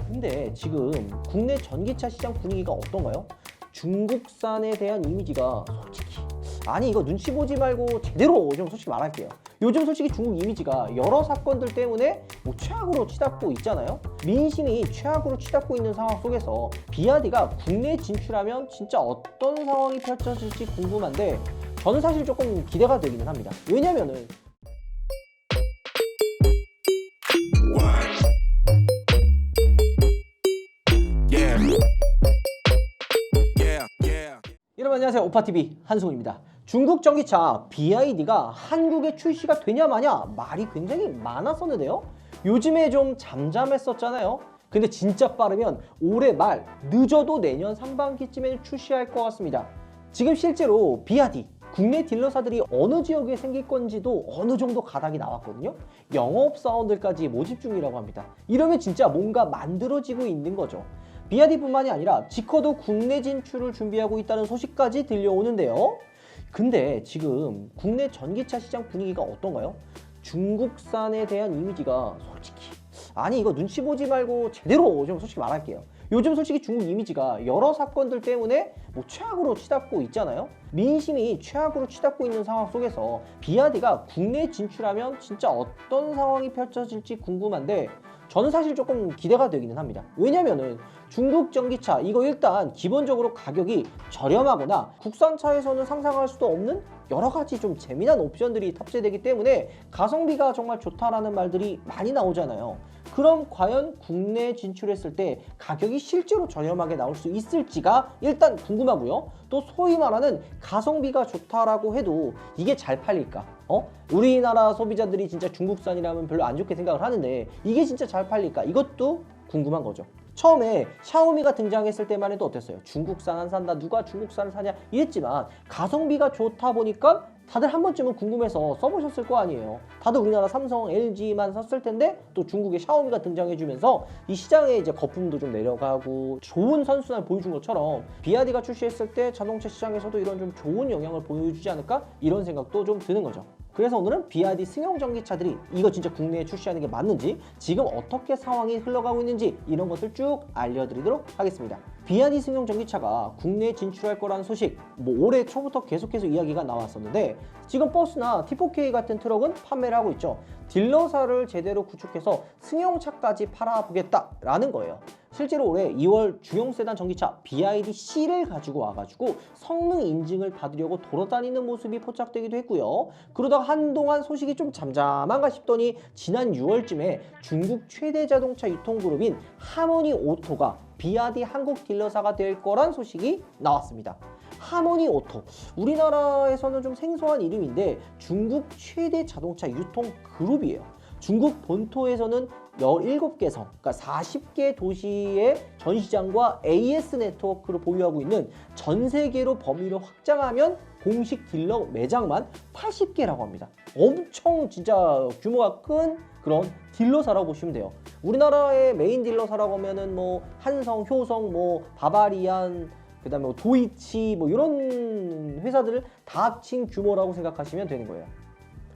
근데 지금 국내 전기차 시장 분위기가 어떤가요? 중국산에 대한 이미지가 솔직히 이거 눈치 보지 말고 제대로 좀 솔직히 말할게요. 요즘 솔직히 중국 이미지가 여러 사건들 때문에 최악으로 치닫고 있잖아요. 민심이 최악으로 치닫고 있는 상황 속에서 비아디가 국내 진출하면 진짜 어떤 상황이 펼쳐질지 궁금한데 저는 사실 조금 기대가 되기는 합니다. 왜냐면은 여러분 안녕하세요. 오파TV 한승훈입니다. 중국 전기차 BYD가 한국에 출시가 되냐 마냐 말이 굉장히 많았었는데요. 요즘에 좀 잠잠했었잖아요. 근데 진짜 빠르면 올해 말 늦어도 내년 상반기쯤에 출시할 것 같습니다. 지금 실제로 BYD 국내 딜러사들이 어느 지역에 생길 건지도 어느 정도 가닥이 나왔거든요. 영업사원들까지 모집 중이라고 합니다. 이러면 진짜 뭔가 만들어지고 있는 거죠. BYD뿐만이 아니라 지커도 국내 진출을 준비하고 있다는 소식까지 들려오는데요. 근데 지금 국내 전기차 시장 분위기가 어떤가요? 중국산에 대한 이미지가 솔직히 이거 눈치 보지 말고 제대로 좀 솔직히 말할게요. 요즘 솔직히 중국 이미지가 여러 사건들 때문에 최악으로 치닫고 있잖아요. 민심이 최악으로 치닫고 있는 상황 속에서 비아디가 국내 진출하면 진짜 어떤 상황이 펼쳐질지 궁금한데 저는 사실 조금 기대가 되기는 합니다. 왜냐면은 중국 전기차 이거 일단 기본적으로 가격이 저렴하거나 국산차에서는 상상할 수도 없는 여러 가지 좀 재미난 옵션들이 탑재되기 때문에 가성비가 정말 좋다라는 말들이 많이 나오잖아요. 그럼 과연 국내 진출했을 때 가격이 실제로 저렴하게 나올 수 있을지가 일단 궁금하고요. 또 소위 말하는 가성비가 좋다라고 해도 이게 잘 팔릴까? 우리나라 소비자들이 진짜 중국산이라면 별로 안 좋게 생각을 하는데 이게 진짜 잘 팔릴까? 이것도 궁금한 거죠. 처음에 샤오미가 등장했을 때만 해도 어땠어요? 중국산 안 산다, 누가 중국산을 사냐 이랬지만 가성비가 좋다 보니까 다들 한 번쯤은 궁금해서 써보셨을 거 아니에요. 다들 우리나라 삼성, LG만 썼을 텐데 또 중국의 샤오미가 등장해주면서 이 시장에 이제 거품도 좀 내려가고 좋은 선순환을 보여준 것처럼 비아디가 출시했을 때 자동차 시장에서도 이런 좀 좋은 영향을 보여주지 않을까? 이런 생각도 좀 드는 거죠. 그래서 오늘은 BYD 승용 전기차들이 이거 진짜 국내에 출시하는 게 맞는지 지금 어떻게 상황이 흘러가고 있는지 이런 것들 쭉 알려드리도록 하겠습니다. BYD 승용 전기차가 국내에 진출할 거라는 소식 올해 초부터 계속해서 이야기가 나왔었는데 지금 버스나 T4K 같은 트럭은 판매를 하고 있죠. 딜러사를 제대로 구축해서 승용차까지 팔아보겠다라는 거예요. 실제로 올해 2월 중형 세단 전기차 BYD C를 가지고 와가지고 성능 인증을 받으려고 돌아다니는 모습이 포착되기도 했고요. 그러다가 한동안 소식이 좀 잠잠한가 싶더니 지난 6월쯤에 중국 최대 자동차 유통그룹인 하모니 오토가 BYD 한국 딜러사가 될 거란 소식이 나왔습니다. 하모니 오토, 우리나라에서는 좀 생소한 이름인데 중국 최대 자동차 유통 그룹이에요. 중국 본토에서는 17개성, 그러니까 40개 도시의 전시장과 AS 네트워크를 보유하고 있는 전 세계로 범위를 확장하면 공식 딜러 매장만 80개라고 합니다. 엄청 진짜 규모가 큰 그런 딜러사라고 보시면 돼요. 우리나라의 메인 딜러사라고 하면은 한성, 효성, 바바리안, 그다음에 도이치 이런 회사들을 다 합친 규모라고 생각하시면 되는 거예요.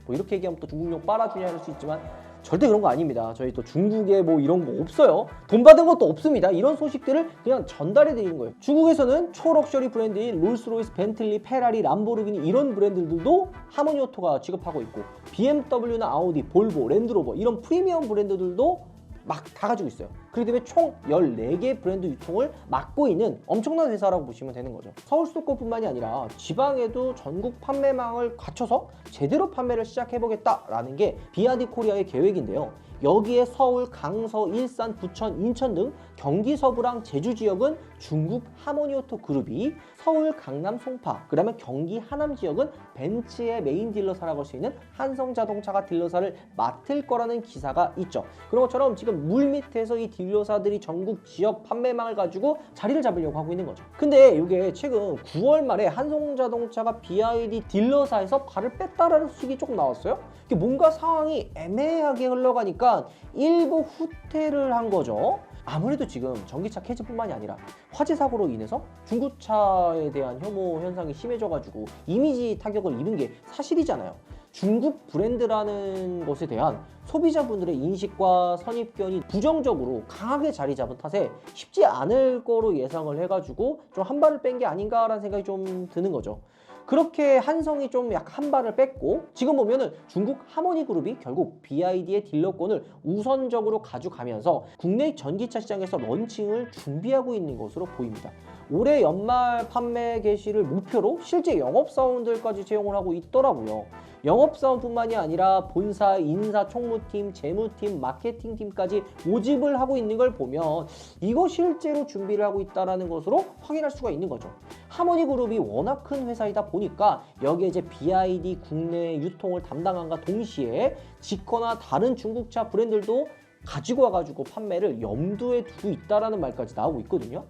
이렇게 얘기하면 또 중국용 빨아주냐 할 수 있지만 절대 그런 거 아닙니다. 저희 또 중국에 이런 거 없어요. 돈 받은 것도 없습니다. 이런 소식들을 그냥 전달해 드리는 거예요. 중국에서는 초럭셔리 브랜드인 롤스로이스, 벤틀리, 페라리, 람보르기니 이런 브랜드들도 하모니 오토가 취급하고 있고 BMW나 아우디, 볼보, 랜드로버 이런 프리미엄 브랜드들도 막 다 가지고 있어요. 그렇기 때문에 총 14개 브랜드 유통을 맡고 있는 엄청난 회사라고 보시면 되는 거죠. 서울 수도권뿐만이 아니라 지방에도 전국 판매망을 갖춰서 제대로 판매를 시작해보겠다라는 게 BYD 코리아의 계획인데요. 여기에 서울, 강서, 일산, 부천, 인천 등 경기 서부랑 제주 지역은 중국 하모니오토 그룹이, 서울, 강남, 송파, 그다음에 경기 하남 지역은 벤츠의 메인 딜러사라고 할 수 있는 한성자동차가 딜러사를 맡을 거라는 기사가 있죠. 그런 것처럼 지금 물밑에서 이 딜러사들이 전국 지역 판매망을 가지고 자리를 잡으려고 하고 있는 거죠. 근데 이게 최근 9월 말에 한성자동차가 BYD 딜러사에서 발을 뺐다라는 소식이 조금 나왔어요. 이게 뭔가 상황이 애매하게 흘러가니까 일부 후퇴를 한 거죠. 아무래도 지금 전기차 캐즈뿐만이 아니라 화재 사고로 인해서 중고차에 대한 혐오 현상이 심해져가지고 이미지 타격을 입은 게 사실이잖아요. 중국 브랜드라는 것에 대한 소비자분들의 인식과 선입견이 부정적으로 강하게 자리 잡은 탓에 쉽지 않을 거로 예상을 해가지고 좀 한 발을 뺀 게 아닌가라는 생각이 좀 드는 거죠. 그렇게 한성이 좀 약 한 발을 뺐고 지금 보면은 중국 하모니그룹이 결국 BYD의 딜러권을 우선적으로 가져가면서 국내 전기차 시장에서 런칭을 준비하고 있는 것으로 보입니다. 올해 연말 판매 개시를 목표로 실제 영업사원들까지 채용을 하고 있더라고요. 영업사원뿐만이 아니라 본사, 인사, 총무팀, 재무팀, 마케팅팀까지 모집을 하고 있는 걸 보면 이거 실제로 준비를 하고 있다는 것으로 확인할 수가 있는 거죠. 하모니그룹이 워낙 큰 회사이다 보니까 여기에 이제 BYD 국내 유통을 담당함과 동시에 지커나 다른 중국차 브랜드들도 가지고 와가지고 판매를 염두에 두고 있다는 말까지 나오고 있거든요.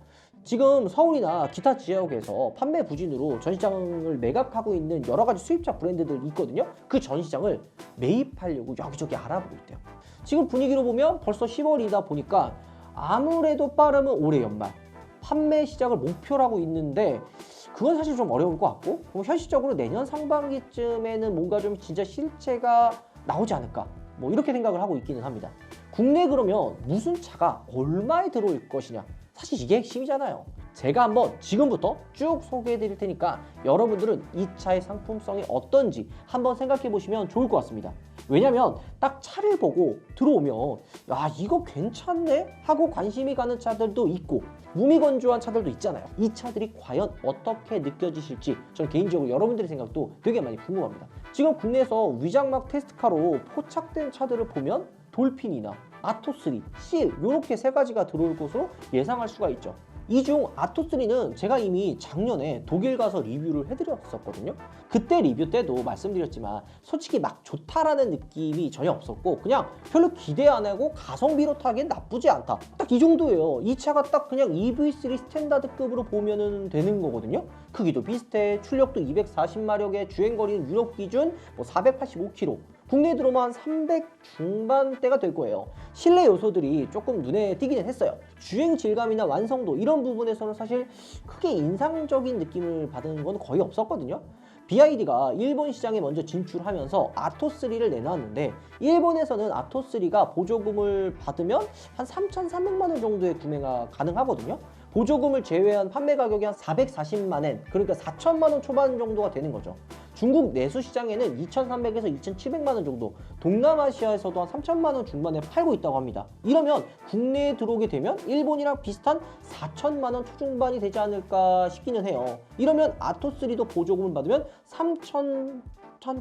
지금 서울이나 기타 지역에서 판매 부진으로 전시장을 매각하고 있는 여러 가지 수입차 브랜드들이 있거든요. 그 전시장을 매입하려고 여기저기 알아보고 있대요. 지금 분위기로 보면 벌써 10월이다 보니까 아무래도 빠르면 올해 연말 판매 시작을 목표로 하고 있는데 그건 사실 좀 어려울 것 같고 현실적으로 내년 상반기쯤에는 뭔가 좀 진짜 실체가 나오지 않을까 뭐 이렇게 생각을 하고 있기는 합니다. 국내 그러면 무슨 차가 얼마에 들어올 것이냐 사실 이게 핵심이잖아요. 제가 한번 지금부터 쭉 소개해 드릴 테니까 여러분들은 이 차의 상품성이 어떤지 한번 생각해 보시면 좋을 것 같습니다. 왜냐면 딱 차를 보고 들어오면 야 이거 괜찮네 하고 관심이 가는 차들도 있고 무미건조한 차들도 있잖아요. 이 차들이 과연 어떻게 느껴지실지 저는 개인적으로 여러분들의 생각도 되게 많이 궁금합니다. 지금 국내에서 위장막 테스트카로 포착된 차들을 보면 돌핀이나 아토3, 실 이렇게 세 가지가 들어올 것으로 예상할 수가 있죠. 이 중 아토3는 제가 이미 작년에 독일 가서 리뷰를 해드렸었거든요. 그때 리뷰 때도 말씀드렸지만 솔직히 막 좋다라는 느낌이 전혀 없었고 그냥 별로 기대 안 하고 가성비로 타기엔 나쁘지 않다. 딱 이 정도예요. 이 차가 딱 그냥 EV3 스탠다드급으로 보면 되는 거거든요. 크기도 비슷해, 출력도 240마력에 주행거리는 유럽 기준 485km. 국내에 들어오면 300 중반대가 될 거예요. 실내 요소들이 조금 눈에 띄기는 했어요. 주행 질감이나 완성도 이런 부분에서는 사실 크게 인상적인 느낌을 받은 건 거의 없었거든요. BYD가 일본 시장에 먼저 진출하면서 아토3를 내놨는데 일본에서는 아토3가 보조금을 받으면 한 3,300만 원 정도의 구매가 가능하거든요. 보조금을 제외한 판매 가격이 한 440만 엔, 그러니까 4천만 원 초반 정도가 되는 거죠. 중국 내수 시장에는 2,300에서 2,700만 원 정도, 동남아시아에서도 한 3천만 원 중반에 팔고 있다고 합니다. 이러면 국내에 들어오게 되면 일본이랑 비슷한 4천만 원 초중반이 되지 않을까 싶기는 해요. 이러면 아토3도 보조금을 받으면 3천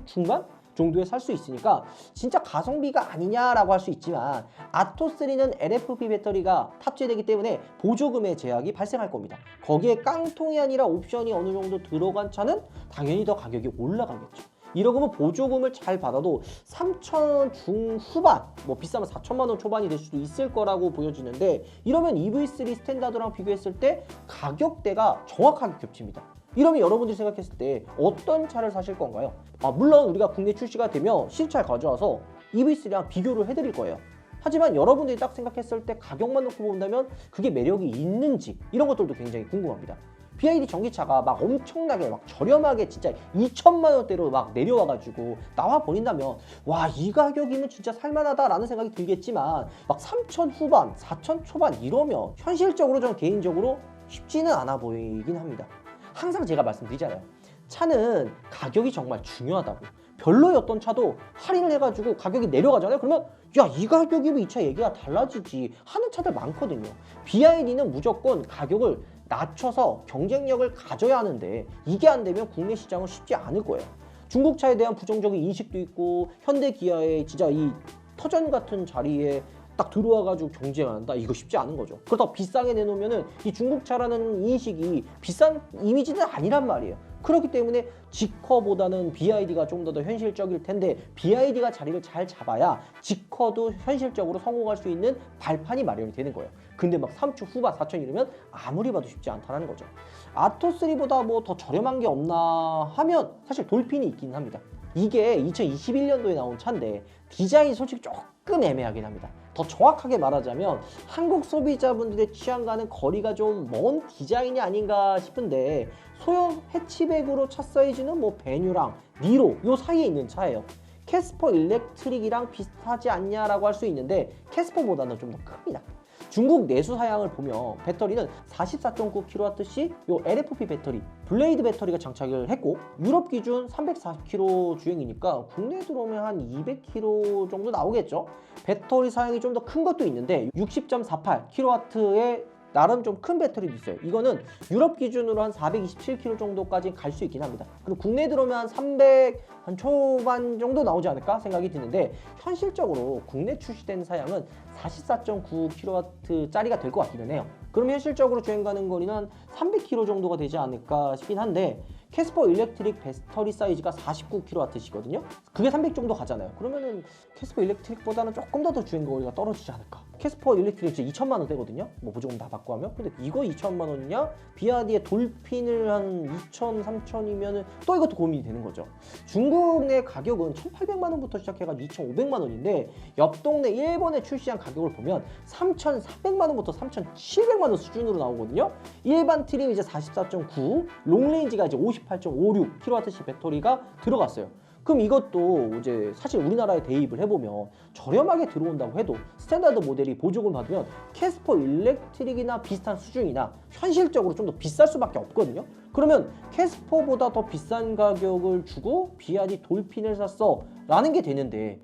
중반? 정도에 살 수 있으니까 진짜 가성비가 아니냐라고 할 수 있지만 아토3는 LFP 배터리가 탑재되기 때문에 보조금의 제약이 발생할 겁니다. 거기에 깡통이 아니라 옵션이 어느 정도 들어간 차는 당연히 더 가격이 올라가겠죠. 이러면 보조금을 잘 받아도 3천 중후반, 비싸면 4천만 원 초반이 될 수도 있을 거라고 보여지는데 이러면 EV3 스탠다드랑 비교했을 때 가격대가 정확하게 겹칩니다. 이러면 여러분들이 생각했을 때 어떤 차를 사실 건가요? 물론 우리가 국내 출시가 되면 신차를 가져와서 EV3랑 비교를 해드릴 거예요. 하지만 여러분들이 딱 생각했을 때 가격만 놓고 본다면 그게 매력이 있는지 이런 것들도 굉장히 궁금합니다. BYD 전기차가 막 엄청나게 막 저렴하게 진짜 2천만 원대로 막 내려와가지고 나와 버린다면 와 이 가격이면 진짜 살만하다라는 생각이 들겠지만 막 3천 후반, 4천 초반 이러면 현실적으로 저는 개인적으로 쉽지는 않아 보이긴 합니다. 항상 제가 말씀드리잖아요. 차는 가격이 정말 중요하다고. 별로였던 차도 할인을 해가지고 가격이 내려가잖아요. 그러면 야 이 가격이면 이 차 얘기가 달라지지 하는 차들 많거든요. BYD는 무조건 가격을 낮춰서 경쟁력을 가져야 하는데 이게 안 되면 국내 시장은 쉽지 않을 거예요. 중국 차에 대한 부정적인 인식도 있고 현대 기아의 진짜 이 터전 같은 자리에 딱 들어와가지고 경쟁한다 이거 쉽지 않은 거죠. 그렇다고 비싸게 내놓으면은 이 중국차라는 인식이 비싼 이미지는 아니란 말이에요. 그렇기 때문에 지커보다는 BYD가 좀 더 현실적일 텐데 BYD가 자리를 잘 잡아야 지커도 현실적으로 성공할 수 있는 발판이 마련이 되는 거예요. 근데 막 3천 후반 4천 이러면 아무리 봐도 쉽지 않다는 거죠. 아토3보다 더 저렴한 게 없나 하면 사실 돌핀이 있기는 합니다. 이게 2021년도에 나온 차인데 디자인이 솔직히 조금 애매하긴 합니다. 더 정확하게 말하자면 한국 소비자분들의 취향과는 거리가 좀 먼 디자인이 아닌가 싶은데 소형 해치백으로 차 사이즈는 뭐 베뉴랑 니로 요 사이에 있는 차예요. 캐스퍼 일렉트릭이랑 비슷하지 않냐라고 할 수 있는데 캐스퍼보다는 좀 더 큽니다. 중국 내수 사양을 보면 배터리는 44.9kWh 요 LFP 배터리, 블레이드 배터리가 장착을 했고 유럽 기준 340km 주행이니까 국내에 들어오면 한 200km 정도 나오겠죠. 배터리 사양이 좀 더 큰 것도 있는데 60.48kW의 나름 좀 큰 배터리도 있어요. 이거는 유럽 기준으로 한 427km 정도까지 갈 수 있긴 합니다. 그리고 국내에 들어오면 한 300 한 초반 정도 나오지 않을까 생각이 드는데 현실적으로 국내 출시된 사양은 44.9kW짜리가 될 것 같기는 해요. 그럼 현실적으로 주행 가는 거리는 한 300km 정도가 되지 않을까 싶긴 한데 캐스퍼 일렉트릭 배터리 사이즈가 49kWh거든요. 그게 300 정도 가잖아요. 그러면은 캐스퍼 일렉트릭보다는 조금 더 주행 거리가 떨어지지 않을까. 캐스퍼 일렉트릭 진짜 2천만 원대거든요. 뭐 보조금 다 받고 하면. 근데 이거 2천만 원이냐? 비아디의 돌핀을 한 2천, 3천이면은 또 이것도 고민이 되는 거죠. 중국 내 가격은 1,800만 원부터 시작해가지고 2,500만 원인데 옆 동네 일본에 출시한 가격을 보면 3,400만 원부터 3,700만 원 수준으로 나오거든요. 일반 트림 이제 44.9, 롱레인지가 이제 58.56kWh 배터리가 들어갔어요. 그럼 이것도 이제 사실 우리나라에 대입을 해보면 저렴하게 들어온다고 해도 스탠다드 모델이 보조금 받으면 캐스퍼 일렉트릭이나 비슷한 수준이나 현실적으로 좀 더 비쌀 수밖에 없거든요. 그러면 캐스퍼보다 더 비싼 가격을 주고 비아디 돌핀을 샀어 라는 게 되는데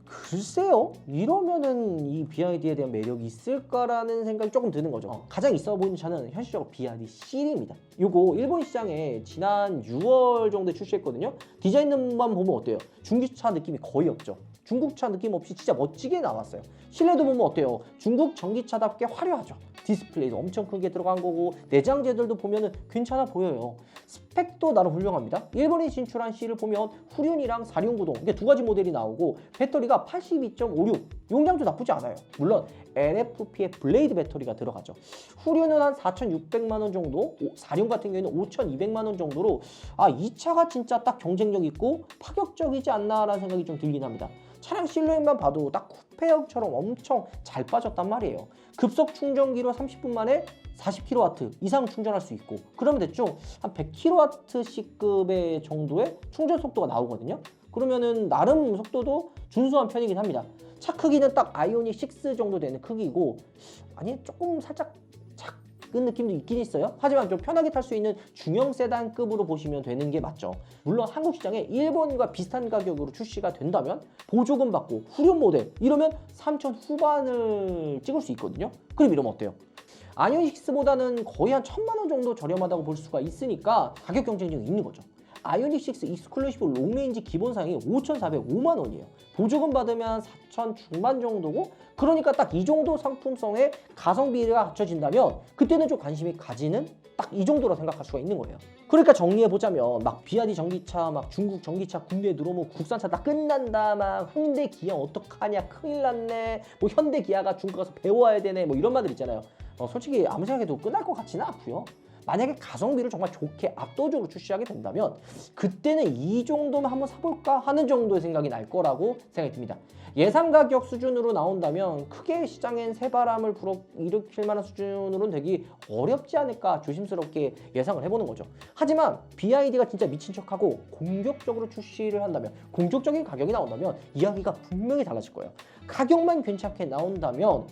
글쎄요, 이러면은 이 BYD에 대한 매력이 있을까라는 생각이 조금 드는 거죠. 가장 있어 보이는 차는 현실적으로 BYD CL입니다. 요거 일본 시장에 지난 6월 정도에 출시했거든요. 디자인만 보면 어때요? 중국차 느낌이 거의 없죠. 중국차 느낌 없이 진짜 멋지게 나왔어요. 실내도 보면 어때요? 중국 전기차답게 화려하죠. 디스플레이도 엄청 크게 들어간 거고 내장재들도 보면은 괜찮아 보여요. 스펙도 나름 훌륭합니다. 일본이 진출한 C를 보면 후륜이랑 4륜구동 이게 두 가지 모델이 나오고 배터리가 82.56 용량도 나쁘지 않아요. 물론 LFP의 블레이드 배터리가 들어가죠. 후륜은 한 4,600만 원 정도, 4륜 같은 경우에는 5,200만 원 정도로 이 차가 진짜 딱 경쟁력 있고 파격적이지 않나라는 생각이 좀 들긴 합니다. 차량 실루엣만 봐도 딱 쿠페형처럼 엄청 잘 빠졌단 말이에요. 급속 충전기로 30분 만에 40kW 이상 충전할 수 있고 그러면 됐죠. 한 100kWC급의 정도의 충전 속도가 나오거든요. 그러면은 나름 속도도 준수한 편이긴 합니다. 차 크기는 딱 아이오닉 6 정도 되는 크기고 조금 살짝 작은 느낌도 있긴 있어요. 하지만 좀 편하게 탈 수 있는 중형 세단급으로 보시면 되는 게 맞죠. 물론 한국 시장에 일본과 비슷한 가격으로 출시가 된다면 보조금 받고 후륜 모델 이러면 3천 후반을 찍을 수 있거든요. 그럼 이러면 어때요? 아이오닉 6보다는 거의 한 1,000만 원 정도 저렴하다고 볼 수가 있으니까 가격 경쟁력이 있는 거죠. 아이오닉 6 익스클루시브 롱레인지 기본 사양이 5,405만 원이에요. 보조금 받으면 4천 중반 정도고 그러니까 딱 이 정도 상품성에 가성비가 갖춰진다면 그때는 좀 관심이 가지는 딱 이 정도로 생각할 수가 있는 거예요. 그러니까 정리해보자면 막 비아디 전기차, 막 중국 전기차 국내에 들어오면 국산차 다 끝난다, 막 현대 기아 어떡하냐 큰일 났네, 뭐 현대 기아가 중국 가서 배워야 되네 뭐 이런 말들 있잖아요. 솔직히 아무 생각해도 끝날 것 같지는 않고요. 만약에 가성비를 정말 좋게 압도적으로 출시하게 된다면 그때는 이 정도만 한번 사볼까 하는 정도의 생각이 날 거라고 생각이 듭니다. 예상 가격 수준으로 나온다면 크게 시장엔 새바람을 일으킬 만한 수준으로는 되기 어렵지 않을까 조심스럽게 예상을 해보는 거죠. 하지만 BYD가 진짜 미친 척하고 공격적으로 출시를 한다면 공격적인 가격이 나온다면 이야기가 분명히 달라질 거예요. 가격만 괜찮게 나온다면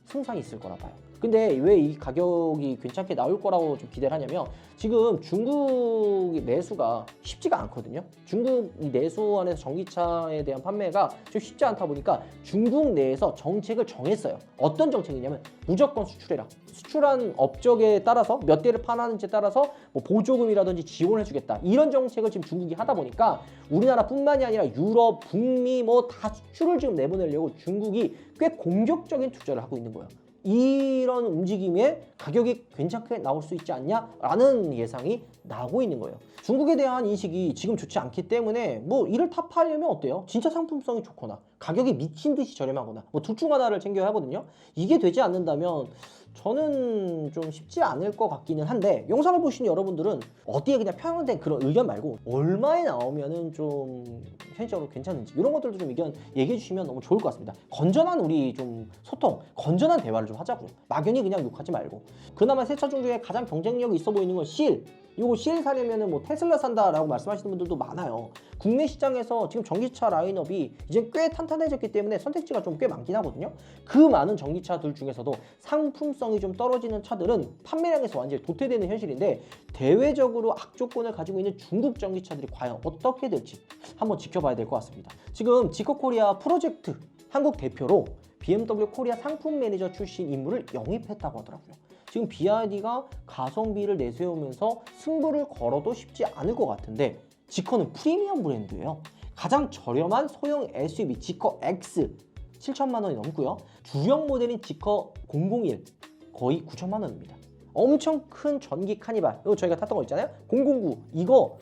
승산이 있을 거라 봐요. 근데 왜 이 가격이 괜찮게 나올 거라고 좀 기대를 하냐면 지금 중국 내수가 쉽지가 않거든요. 중국 내수 안에서 전기차에 대한 판매가 좀 쉽지 않다 보니까 중국 내에서 정책을 정했어요. 어떤 정책이냐면 무조건 수출해라. 수출한 업적에 따라서 몇 대를 판하는지에 따라서 뭐 보조금이라든지 지원해 주겠다. 이런 정책을 지금 중국이 하다 보니까 우리나라뿐만이 아니라 유럽, 북미 뭐 다 수출을 지금 내보내려고 중국이 꽤 공격적인 투자를 하고 있는 거예요. 이런 움직임에 가격이 괜찮게 나올 수 있지 않냐라는 예상이 나오고 있는 거예요. 중국에 대한 인식이 지금 좋지 않기 때문에 뭐 이를 타파하려면 어때요? 진짜 상품성이 좋거나 가격이 미친 듯이 저렴하거나 뭐 둘 중 하나를 챙겨야 하거든요. 이게 되지 않는다면 저는 좀 쉽지 않을 것 같기는 한데 영상을 보시는 여러분들은 어디에 그냥 편향된 그런 의견 말고 얼마에 나오면은 좀 현실적으로 괜찮은지 이런 것들도 좀 의견 얘기해 주시면 너무 좋을 것 같습니다. 건전한 우리 좀 소통, 건전한 대화를 좀 하자고요. 막연히 그냥 욕하지 말고. 그나마 새 차 중 중에 가장 경쟁력이 있어 보이는 건 실. 이거 실 사려면은 뭐 테슬라 산다라고 말씀하시는 분들도 많아요. 국내 시장에서 지금 전기차 라인업이 이제 꽤 탄탄해졌기 때문에 선택지가 좀 꽤 많긴 하거든요. 그 많은 전기차들 중에서도 상품성이 좀 떨어지는 차들은 판매량에서 완전히 도태되는 현실인데, 대외적으로 악조건을 가지고 있는 중국 전기차들이 과연 어떻게 될지 한번 지켜봐야 될 것 같습니다. 지금 지코코리아 프로젝트 한국 대표로 BMW 코리아 상품 매니저 출신 인물을 영입했다고 하더라고요. 지금 BYD가 가성비를 내세우면서 승부를 걸어도 쉽지 않을 것 같은데, 지커는 프리미엄 브랜드예요. 가장 저렴한 소형 SUV 지커 X 7천만 원이 넘고요. 주력 모델인 지커 001 거의 9천만 원입니다. 엄청 큰 전기 카니발, 이거 저희가 탔던 거 있잖아요. 009 이거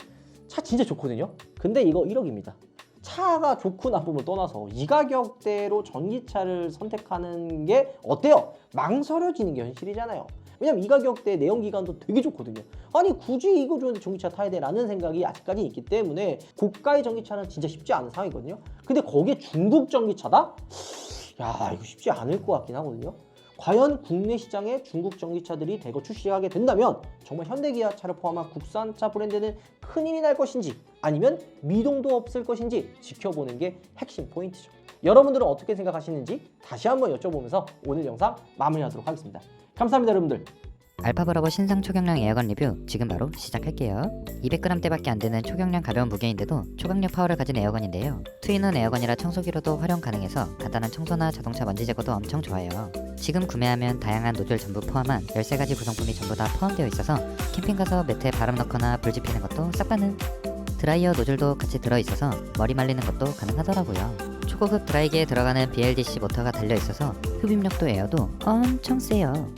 차 진짜 좋거든요. 근데 이거 1억입니다. 차가 좋고 나쁨을 떠나서 이 가격대로 전기차를 선택하는 게 어때요? 망설여지는 게 현실이잖아요. 왜냐면 이 가격대 내연기관도 되게 좋거든요. 아니 굳이 이거 좋은데 전기차 타야 돼? 라는 생각이 아직까지 있기 때문에 고가의 전기차는 진짜 쉽지 않은 상황이거든요. 근데 거기에 중국 전기차다? 야, 이거 쉽지 않을 것 같긴 하거든요. 과연 국내 시장에 중국 전기차들이 대거 출시하게 된다면 정말 현대기아차를 포함한 국산차 브랜드는 큰일이 날 것인지, 아니면 미동도 없을 것인지 지켜보는 게 핵심 포인트죠. 여러분들은 어떻게 생각하시는지 다시 한번 여쭤보면서 오늘 영상 마무리하도록 하겠습니다. 감사합니다, 여러분들. 알파브라보 신상 초경량 에어건 리뷰 지금 바로 시작할게요. 200g대밖에 안되는 초경량 가벼운 무게인데도 초강력 파워를 가진 에어건인데요. 투인원 에어건이라 청소기로도 활용 가능해서 간단한 청소나 자동차 먼지 제거도 엄청 좋아요. 지금 구매하면 다양한 노즐 전부 포함한 13가지 구성품이 전부 다 포함되어 있어서 캠핑 가서 매트에 바람 넣거나 불 지피는 것도 싹 가능. 드라이어 노즐도 같이 들어있어서 머리 말리는 것도 가능하더라고요. 초고급 드라이기에 들어가는 BLDC 모터가 달려있어서 흡입력도 에어도 엄청 세요.